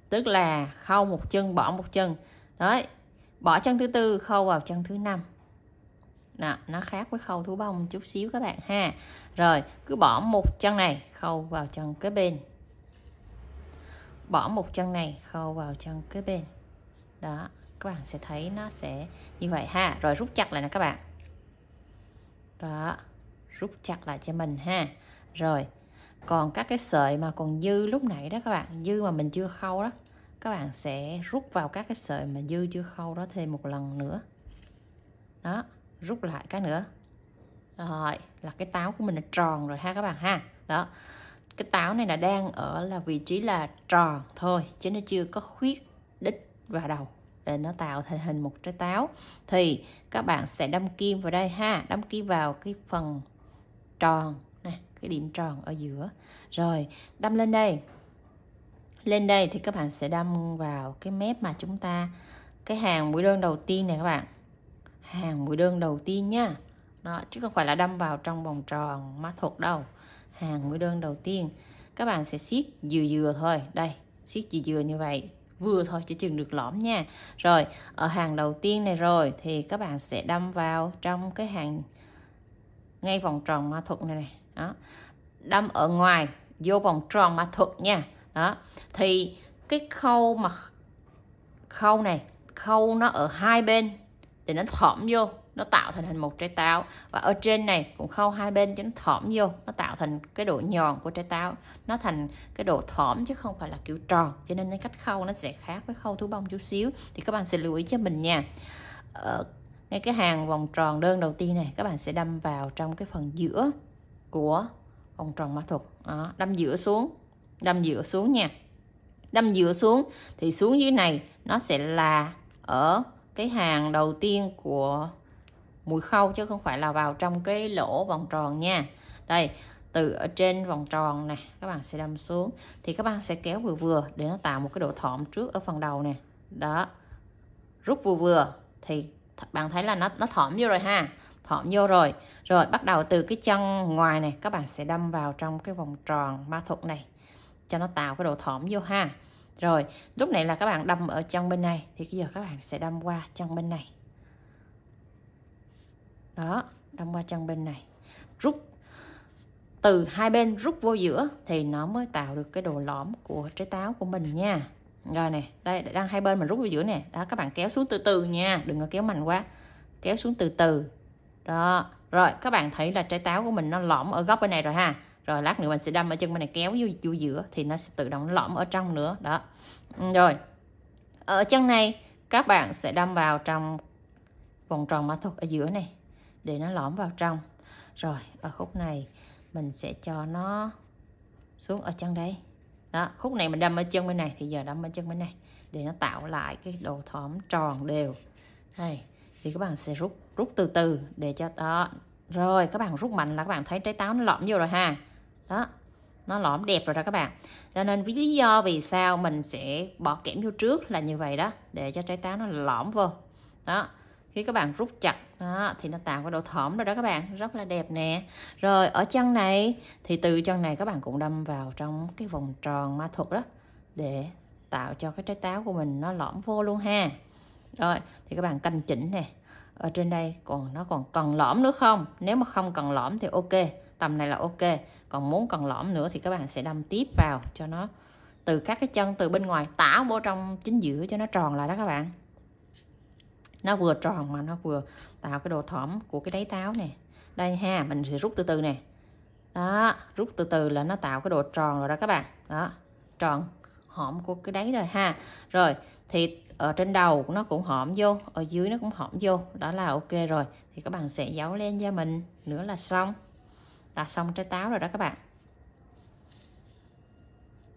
tức là khâu một chân bỏ một chân đấy. Bỏ chân thứ tư, khâu vào chân thứ năm. Đó, nó khác với khâu thú bông chút xíu các bạn ha. Rồi cứ bỏ một chân này khâu vào chân kế bên, bỏ một chân này khâu vào chân kế bên. Đó, các bạn sẽ thấy nó sẽ như vậy ha. Rồi rút chặt lại nè các bạn. Đó, rút chặt lại cho mình ha. Rồi còn các cái sợi mà còn dư lúc nãy đó các bạn, dư mà mình chưa khâu đó, các bạn sẽ rút vào các cái sợi mà dư chưa khâu đó thêm một lần nữa. Đó, rút lại cái nữa. Rồi là cái táo của mình là tròn rồi ha các bạn ha. Đó, cái táo này là đang ở là vị trí là tròn thôi, chứ nó chưa có khuyết đít vào đầu để nó tạo thành hình một trái táo. Thì các bạn sẽ đâm kim vào đây ha, đâm kim vào cái phần tròn này, cái điểm tròn ở giữa. Rồi đâm lên đây. Lên đây thì các bạn sẽ đâm vào cái mép mà chúng ta, cái hàng mũi đơn đầu tiên này các bạn, hàng mũi đơn đầu tiên nha. Đó, chứ không phải là đâm vào trong vòng tròn mã thuật đâu. Hàng mũi đơn đầu tiên các bạn sẽ siết vừa vừa thôi, đây siết vừa vừa như vậy, vừa thôi chứ chừng được lõm nha. Rồi ở hàng đầu tiên này rồi thì các bạn sẽ đâm vào trong cái hàng ngay vòng tròn mã thuật này. Đó, đâm ở ngoài vô vòng tròn mã thuật nha. Đó, thì cái khâu mà khâu này, khâu nó ở hai bên để nó thõm vô, nó tạo thành hình một trái táo. Và ở trên này cũng khâu hai bên cho nó thõm vô, nó tạo thành cái độ nhọn của trái táo, nó thành cái độ thõm chứ không phải là kiểu tròn. Cho nên cái cách khâu nó sẽ khác với khâu thú bông chút xíu. Thì các bạn sẽ lưu ý cho mình nha. Ngay cái hàng vòng tròn đơn đầu tiên này các bạn sẽ đâm vào trong cái phần giữa của vòng tròn mã thuật. Đó, đâm giữa xuống, đâm giữa xuống nha. Đâm giữa xuống thì xuống dưới này nó sẽ là ở cái hàng đầu tiên của mũi khâu, chứ không phải là vào trong cái lỗ vòng tròn nha. Đây, từ ở trên vòng tròn này các bạn sẽ đâm xuống, thì các bạn sẽ kéo vừa vừa để nó tạo một cái độ thõm trước ở phần đầu nè. Đó, rút vừa vừa thì bạn thấy là nó thõm vô rồi ha, thõm vô rồi. Rồi bắt đầu từ cái chân ngoài này các bạn sẽ đâm vào trong cái vòng tròn ma thuật này cho nó tạo cái độ thõm vô ha. Rồi lúc này là các bạn đâm ở chân bên này, thì bây giờ các bạn sẽ đâm qua chân bên này. Đó, đâm qua chân bên này, rút từ hai bên, rút vô giữa thì nó mới tạo được cái độ lõm của trái táo của mình nha. Rồi nè, đây đang hai bên mình rút vô giữa nè. Đó, các bạn kéo xuống từ từ nha, đừng có kéo mạnh quá, kéo xuống từ từ. Đó, rồi các bạn thấy là trái táo của mình nó lõm ở góc bên này rồi ha. Rồi lát nữa mình sẽ đâm ở chân bên này, kéo vô giữa thì nó sẽ tự động nó lõm ở trong nữa. Đó, rồi ở chân này các bạn sẽ đâm vào trong vòng tròn mã thuật ở giữa này để nó lõm vào trong. Rồi ở khúc này mình sẽ cho nó xuống ở chân đây. Đó, khúc này mình đâm ở chân bên này thì giờ đâm ở chân bên này để nó tạo lại cái độ thõm tròn đều. Đây, thì các bạn sẽ rút từ từ để cho đó. Rồi các bạn rút mạnh là các bạn thấy trái táo nó lõm vô rồi ha. Đó, nó lõm đẹp rồi đó các bạn. Cho nên lý do vì sao mình sẽ bỏ kẽm vô trước là như vậy đó, để cho trái táo nó lõm vô. Đó, khi các bạn rút chặt đó, thì nó tạo cái độ thõm rồi đó các bạn, rất là đẹp nè. Rồi ở chân này thì từ chân này các bạn cũng đâm vào trong cái vòng tròn ma thuật đó để tạo cho cái trái táo của mình nó lõm vô luôn ha. Rồi thì các bạn canh chỉnh nè, ở trên đây nó còn cần lõm nữa không? Nếu mà không cần lõm thì ok, tầm này là ok. Còn muốn còn lõm nữa thì các bạn sẽ đâm tiếp vào cho nó từ các cái chân từ bên ngoài tả vô trong chính giữa cho nó tròn lại đó các bạn. Nó vừa tròn mà nó vừa tạo cái độ thõm của cái đáy táo nè. Đây ha, mình sẽ rút từ từ nè. Đó, rút từ từ là nó tạo cái độ tròn rồi đó các bạn. Đó, tròn hõm của cái đáy rồi ha. Rồi thì ở trên đầu nó cũng hõm vô, ở dưới nó cũng hõm vô, đó là ok rồi. Thì các bạn sẽ giấu lên cho mình nữa là xong. Là xong trái táo rồi đó các bạn.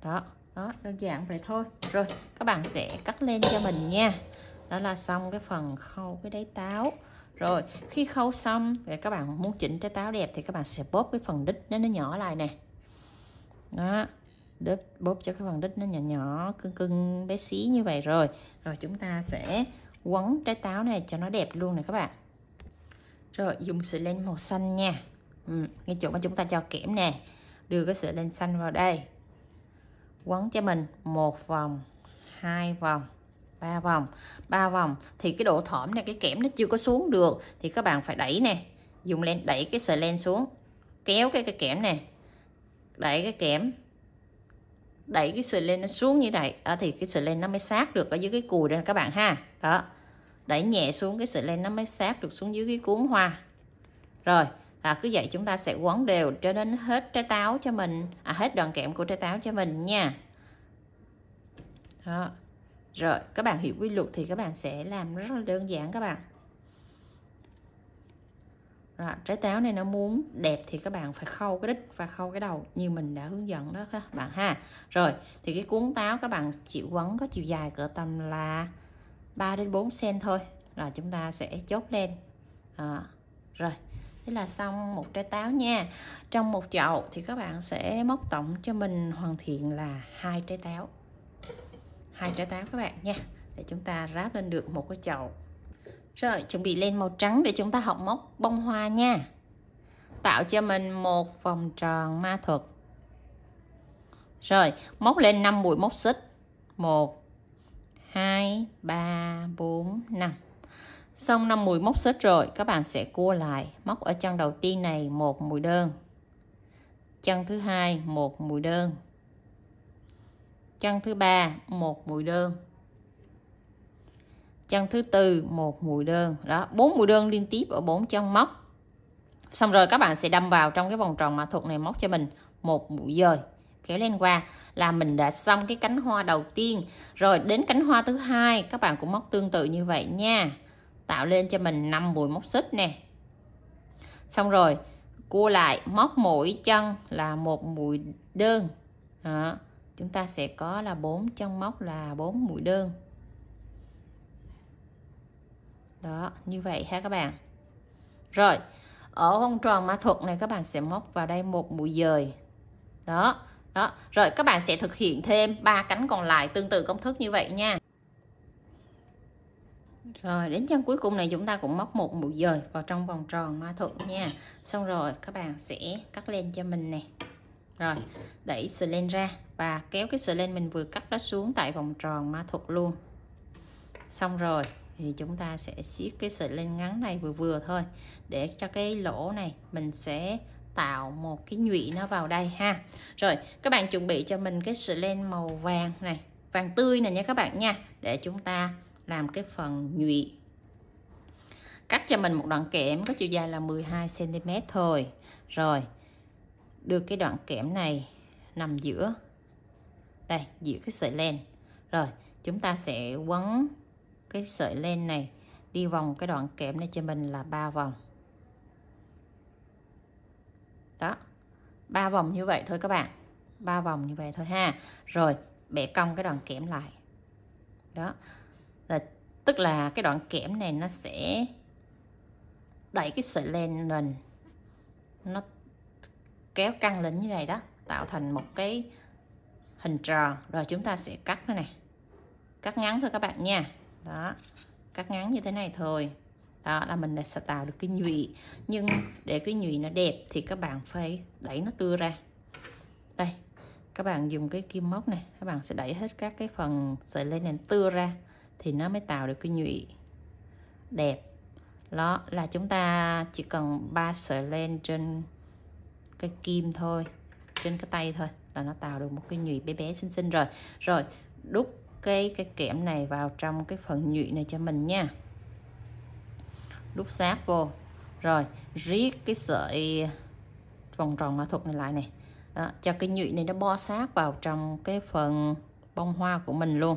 Đó, đó, đơn giản vậy thôi. Rồi các bạn sẽ cắt lên cho mình nha. Đó là xong cái phần khâu cái đáy táo. Rồi khi khâu xong thì các bạn muốn chỉnh trái táo đẹp thì các bạn sẽ bóp cái phần đít nó nhỏ lại nè. Đó, bóp cho cái phần đít nó nhỏ nhỏ cưng cưng bé xí như vậy. Rồi chúng ta sẽ quấn trái táo này cho nó đẹp luôn nè các bạn. Rồi dùng sợi len màu xanh nha. Ngay chỗ mà chúng ta cho kẽm nè, đưa cái sợi len xanh vào đây, quấn cho mình 1 vòng, 2 vòng, 3 vòng. Thì cái độ thõm này, cái kẽm nó chưa có xuống được thì các bạn phải đẩy nè, dùng len đẩy cái sợi len xuống, kéo cái kẽm này, đẩy cái kẽm, đẩy cái sợi len nó xuống như vậy thì cái sợi len nó mới sát được ở dưới cái cùi đây các bạn ha. Đó, đẩy nhẹ xuống cái sợi len nó mới sát được xuống dưới cái cuốn hoa. Rồi cứ vậy chúng ta sẽ quấn đều cho đến hết trái táo cho mình, hết đoạn kẽm của trái táo cho mình nha. Đó. Rồi các bạn hiểu quy luật thì các bạn sẽ làm rất là đơn giản các bạn. Trái táo này nó muốn đẹp thì các bạn phải khâu cái đít và khâu cái đầu như mình đã hướng dẫn đó các bạn ha. Rồi thì cái cuốn táo các bạn chịu quấn có chiều dài cỡ tầm là 3 đến 4 cm thôi. Rồi chúng ta sẽ chốt lên. Rồi thế là xong một trái táo nha. Trong một chậu thì các bạn sẽ móc tổng cho mình hoàn thiện là 2 trái táo. 2 trái táo các bạn nha, để chúng ta ráp lên được một cái chậu. Rồi chuẩn bị lên màu trắng để chúng ta học móc bông hoa nha. Tạo cho mình một vòng tròn ma thuật. Rồi móc lên 5 mũi móc xích. 1 2 3 4 5. Xong 5 mũi móc xích rồi các bạn sẽ cua lại, móc ở chân đầu tiên này 1 mũi đơn, chân thứ hai 1 mũi đơn, chân thứ ba 1 mũi đơn, chân thứ tư 1 mũi đơn. Đó, 4 mũi đơn liên tiếp ở 4 chân móc. Xong rồi các bạn sẽ đâm vào trong cái vòng tròn mã thuật này, móc cho mình 1 mũi dời, kéo lên qua là mình đã xong cái cánh hoa đầu tiên. Rồi đến cánh hoa thứ hai các bạn cũng móc tương tự như vậy nha. Tạo lên cho mình 5 mũi móc xích nè. Xong rồi cua lại, móc mỗi chân là 1 mũi đơn. Đó, chúng ta sẽ có là 4 chân móc là 4 mũi đơn. Đó, như vậy ha các bạn. Rồi, ở vòng tròn mã thuật này các bạn sẽ móc vào đây 1 mũi dời. Đó, đó. Rồi các bạn sẽ thực hiện thêm 3 cánh còn lại tương tự công thức như vậy nha. Rồi đến chân cuối cùng này chúng ta cũng móc 1 mũi dời vào trong vòng tròn ma thuật nha. Xong rồi các bạn sẽ cắt len cho mình nè. Rồi đẩy sợi len ra và kéo cái sợi len mình vừa cắt đó xuống tại vòng tròn ma thuật luôn. Xong rồi thì chúng ta sẽ siết cái sợi len ngắn này vừa vừa thôi, để cho cái lỗ này mình sẽ tạo một cái nhụy nó vào đây ha. Rồi các bạn chuẩn bị cho mình cái sợi len màu vàng này, vàng tươi này nha các bạn nha, để chúng ta làm cái phần nhụy. Cắt cho mình một đoạn kẽm có chiều dài là 12 cm thôi. Rồi đưa cái đoạn kẽm này nằm giữa đây, giữa cái sợi len. Rồi chúng ta sẽ quấn cái sợi len này đi vòng cái đoạn kẽm này cho mình là 3 vòng. Đó, 3 vòng như vậy thôi các bạn, 3 vòng như vậy thôi ha. Rồi bẻ cong cái đoạn kẽm lại. Đó là tức là cái đoạn kẽm này nó sẽ đẩy cái sợi len mình, nó kéo căng lên như này đó, tạo thành một cái hình tròn. Rồi chúng ta sẽ cắt nó này, cắt ngắn thôi các bạn nha. Đó, cắt ngắn như thế này thôi. Đó là mình sẽ tạo được cái nhụy. Nhưng để cái nhụy nó đẹp thì các bạn phải đẩy nó tưa ra. Đây, các bạn dùng cái kim móc này, các bạn sẽ đẩy hết các cái phần sợi len này tưa ra thì nó mới tạo được cái nhụy đẹp. Đó là chúng ta chỉ cần 3 sợi len trên cái kim thôi, trên cái tay thôi là nó tạo được một cái nhụy bé bé xinh xinh rồi. Rồi đút cái kẽm này vào trong cái phần nhụy này cho mình nha, đút sát vô, rồi riết cái sợi vòng tròn mã thuật này lại này. Đó, cho cái nhụy này nó bo sát vào trong cái phần bông hoa của mình luôn.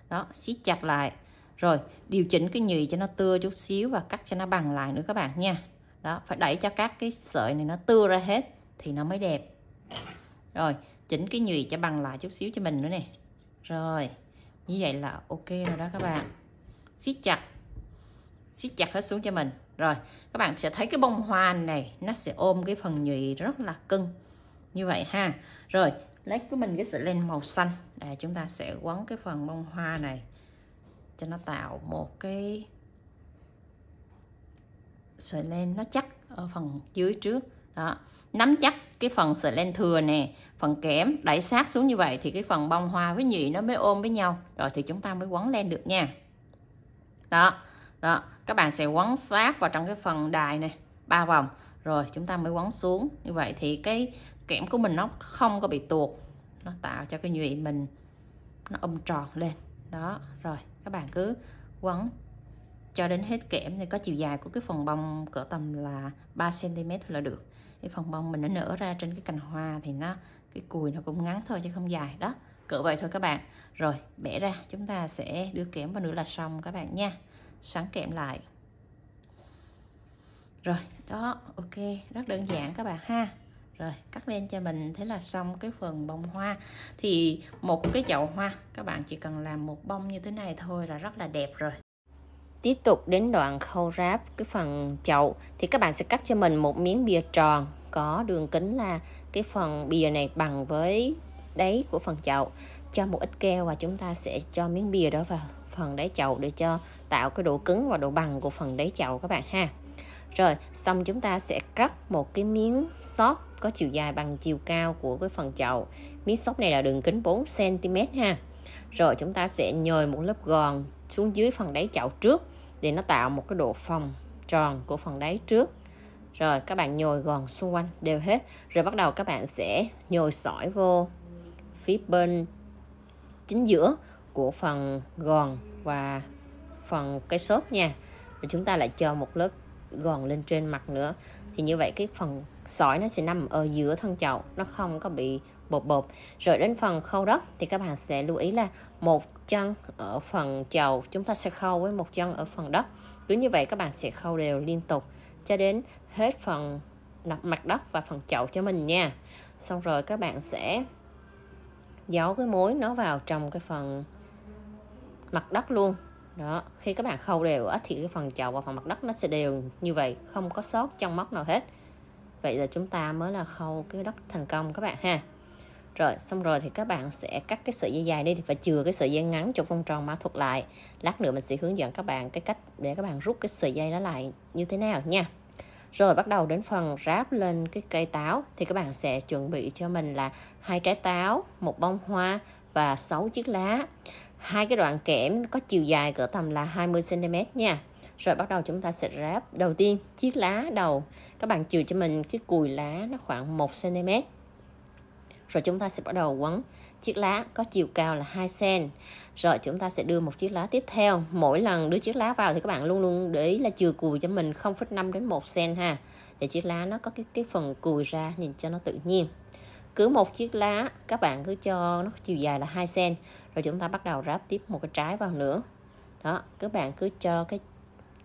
Đó, siết chặt lại, rồi điều chỉnh cái nhụy cho nó tưa chút xíu và cắt cho nó bằng lại nữa các bạn nha. Đó, phải đẩy cho các cái sợi này nó tưa ra hết thì nó mới đẹp. Rồi chỉnh cái nhụy cho bằng lại chút xíu cho mình nữa nè. Rồi như vậy là ok rồi đó các bạn. Siết chặt hết xuống cho mình. Rồi các bạn sẽ thấy cái bông hoa này nó sẽ ôm cái phần nhụy rất là cưng như vậy ha. Rồi lấy của mình cái sợi len màu xanh để chúng ta sẽ quấn cái phần bông hoa này cho nó tạo một cái sợi len nó chắc ở phần dưới trước. Đó, nắm chắc cái phần sợi len thừa nè, phần kẽm đẩy sát xuống như vậy thì cái phần bông hoa với nhụy nó mới ôm với nhau, rồi thì chúng ta mới quấn len được nha. Đó, các bạn sẽ quấn sát vào trong cái phần đài này 3 vòng, rồi chúng ta mới quấn xuống. Như vậy thì cái kẽm của mình nó không có bị tuột, nó tạo cho cái nhụy mình nó tròn lên. Đó, rồi các bạn cứ quấn cho đến hết kẽm thì có chiều dài của cái phần bông cỡ tầm là 3 cm là được. Cái phần bông mình nó nở ra trên cái cành hoa thì cái cùi nó cũng ngắn thôi chứ không dài. Đó, cỡ vậy thôi các bạn. Rồi bẻ ra, chúng ta sẽ đưa kẽm vào nữa là xong các bạn nha. Xoắn kẽm lại. Rồi, đó, ok, rất đơn giản các bạn ha. Rồi, cắt lên cho mình, thế là xong cái phần bông hoa. Thì một cái chậu hoa, các bạn chỉ cần làm một bông như thế này thôi là rất là đẹp rồi. Tiếp tục đến đoạn khâu ráp cái phần chậu thì các bạn sẽ cắt cho mình một miếng bìa tròn có đường kính là cái phần bìa này bằng với đáy của phần chậu. Cho một ít keo và chúng ta sẽ cho miếng bìa đó vào phần đáy chậu để cho tạo cái độ cứng và độ bằng của phần đáy chậu các bạn ha. Rồi xong chúng ta sẽ cắt một cái miếng xốp có chiều dài bằng chiều cao của cái phần chậu. Miếng xốp này là đường kính 4 cm ha. Rồi chúng ta sẽ nhồi một lớp gòn xuống dưới phần đáy chậu trước để nó tạo một cái độ phồng tròn của phần đáy trước. Rồi các bạn nhồi gòn xung quanh đều hết. Rồi bắt đầu các bạn sẽ nhồi sỏi vô phía bên chính giữa của phần gòn và phần cái xốp nha. Rồi chúng ta lại cho một lớp gòn lên trên mặt nữa. Thì như vậy cái phần sỏi nó sẽ nằm ở giữa thân chậu, nó không có bị bột. Rồi đến phần khâu đất thì các bạn sẽ lưu ý là một chân ở phần chậu chúng ta sẽ khâu với một chân ở phần đất. Cứ như vậy các bạn sẽ khâu đều liên tục cho đến hết phần mặt đất và phần chậu cho mình nha. Xong rồi các bạn sẽ giấu cái mối nó vào trong cái phần mặt đất luôn. Đó, khi các bạn khâu đều thì cái phần chậu và phần mặt đất nó sẽ đều như vậy, không có sót trong móc nào hết. Vậy là chúng ta mới là khâu cái đất thành công các bạn ha. Rồi xong rồi thì các bạn sẽ cắt cái sợi dây dài đi và chừa cái sợi dây ngắn cho vòng tròn mã thuật lại. Lát nữa mình sẽ hướng dẫn các bạn cái cách để các bạn rút cái sợi dây đó lại như thế nào nha. Rồi bắt đầu đến phần ráp lên cái cây táo thì các bạn sẽ chuẩn bị cho mình là 2 trái táo, một bông hoa và 6 chiếc lá. 2 cái đoạn kẽm có chiều dài cỡ tầm là 20 cm nha. Rồi bắt đầu chúng ta sẽ ráp đầu tiên chiếc lá đầu. Các bạn chừa cho mình cái cùi lá nó khoảng 1 cm. Rồi chúng ta sẽ bắt đầu quấn chiếc lá có chiều cao là 2 cm. Rồi chúng ta sẽ đưa một chiếc lá tiếp theo. Mỗi lần đưa chiếc lá vào thì các bạn luôn luôn để ý là chừa cùi cho mình 0,5 đến 1 cm ha. Để chiếc lá nó có cái phần cùi ra nhìn cho nó tự nhiên. Cứ một chiếc lá các bạn cứ cho nó chiều dài là 2 cm. Rồi chúng ta bắt đầu ráp tiếp một cái trái vào nữa. Đó, các bạn cứ cho cái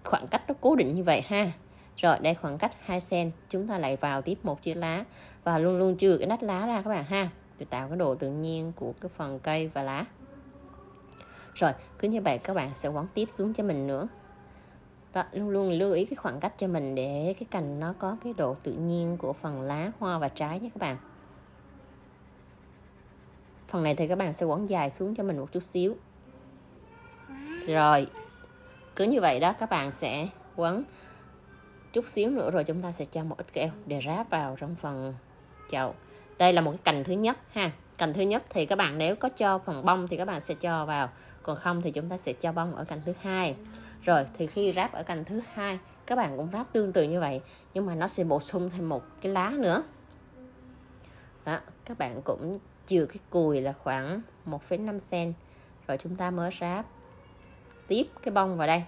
khoảng cách nó cố định như vậy ha. Rồi đây khoảng cách 2 cm, chúng ta lại vào tiếp một chiếc lá và luôn luôn chừa cái nách lá ra các bạn ha, để tạo cái độ tự nhiên của cái phần cây và lá. Rồi cứ như vậy các bạn sẽ quấn tiếp xuống cho mình nữa. Đó, luôn luôn lưu ý cái khoảng cách cho mình để cái cành nó có cái độ tự nhiên của phần lá, hoa và trái nhé các bạn. Phần này thì các bạn sẽ quấn dài xuống cho mình một chút xíu. Rồi cứ như vậy đó, các bạn sẽ quấn chút xíu nữa rồi chúng ta sẽ cho một ít keo để ráp vào trong phần chậu. Đây là một cái cành thứ nhất ha. Cành thứ nhất thì các bạn nếu có cho phần bông thì các bạn sẽ cho vào, còn không thì chúng ta sẽ cho bông ở cành thứ hai. Rồi thì khi ráp ở cành thứ hai các bạn cũng ráp tương tự như vậy, nhưng mà nó sẽ bổ sung thêm một cái lá nữa. Đó, các bạn cũng chừa cái cùi là khoảng 1,5 cm. Rồi chúng ta mới ráp tiếp cái bông vào đây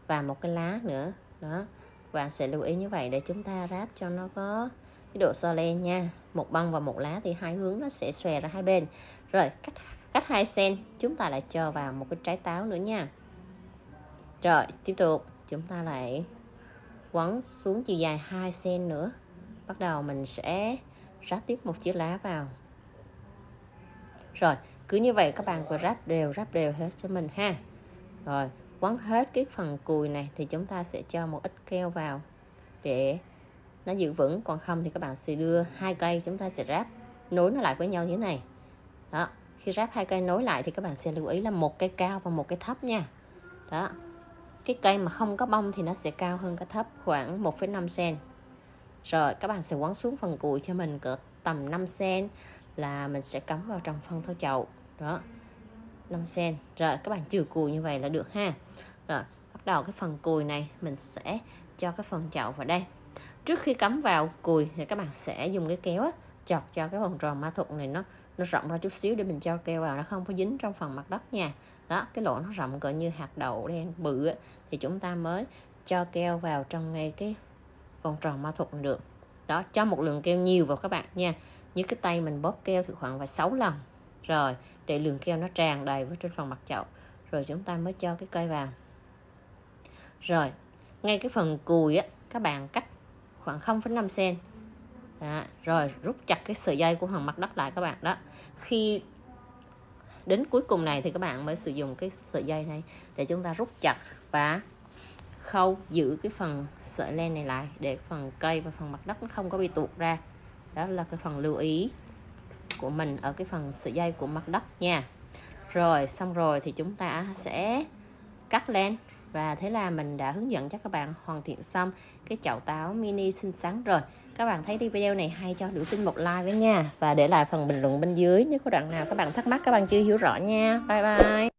và một cái lá nữa. Đó, các bạn sẽ lưu ý như vậy để chúng ta ráp cho nó có cái độ so lên nha. Một bông và một lá thì hai hướng nó sẽ xòe ra hai bên. Rồi cách 2 cm chúng ta lại cho vào một cái trái táo nữa nha. Rồi tiếp tục chúng ta lại quấn xuống chiều dài 2 cm nữa. Bắt đầu mình sẽ ráp tiếp một chiếc lá vào. Rồi cứ như vậy các bạn vừa ráp đều hết cho mình ha. Rồi quấn hết cái phần cùi này thì chúng ta sẽ cho một ít keo vào để nó giữ vững, còn không thì các bạn sẽ đưa hai cây, chúng ta sẽ ráp nối nó lại với nhau như thế này. Đó, khi ráp hai cây nối lại thì các bạn sẽ lưu ý là một cây cao và một cây thấp nha. Đó, cái cây mà không có bông thì nó sẽ cao hơn cái thấp khoảng 1,5 cm. Rồi các bạn sẽ quấn xuống phần cùi cho mình cỡ tầm 5 cm là mình sẽ cắm vào trong phân thau chậu. Đó, 5 cm. Rồi các bạn chừa cùi như vậy là được ha. Rồi bắt đầu cái phần cùi này mình sẽ cho cái phần chậu vào đây. Trước khi cắm vào cùi thì các bạn sẽ dùng cái kéo chọt cho cái vòng tròn ma thuật này nó rộng ra chút xíu để mình cho keo vào nó không có dính trong phần mặt đất nha. Đó, cái lỗ nó rộng cỡ như hạt đậu đen bự thì chúng ta mới cho keo vào trong ngay cái vòng tròn ma thuật được. Đó, cho một lượng keo nhiều vào các bạn nha. Như cái tay mình bóp keo thì khoảng 6 lần. Rồi để lượng keo nó tràn đầy với trên phần mặt chậu. Rồi chúng ta mới cho cái cây vào. Rồi ngay cái phần cùi các bạn cắt khoảng 0,5 cm. Đó, rồi rút chặt cái sợi dây của phần mặt đất lại các bạn. Đó, khi đến cuối cùng này thì các bạn mới sử dụng cái sợi dây này để chúng ta rút chặt và khâu giữ cái phần sợi len này lại để phần cây và phần mặt đất nó không có bị tuột ra. Đó là cái phần lưu ý của mình ở cái phần sợi dây của mặt đất nha. Rồi xong rồi thì chúng ta sẽ cắt len. Và thế là mình đã hướng dẫn cho các bạn hoàn thiện xong cái chậu táo mini xinh xắn rồi. Các bạn thấy đi video này hay cho Liễu xin một like với nha. Và để lại phần bình luận bên dưới nếu có đoạn nào các bạn thắc mắc, các bạn chưa hiểu rõ nha. Bye bye.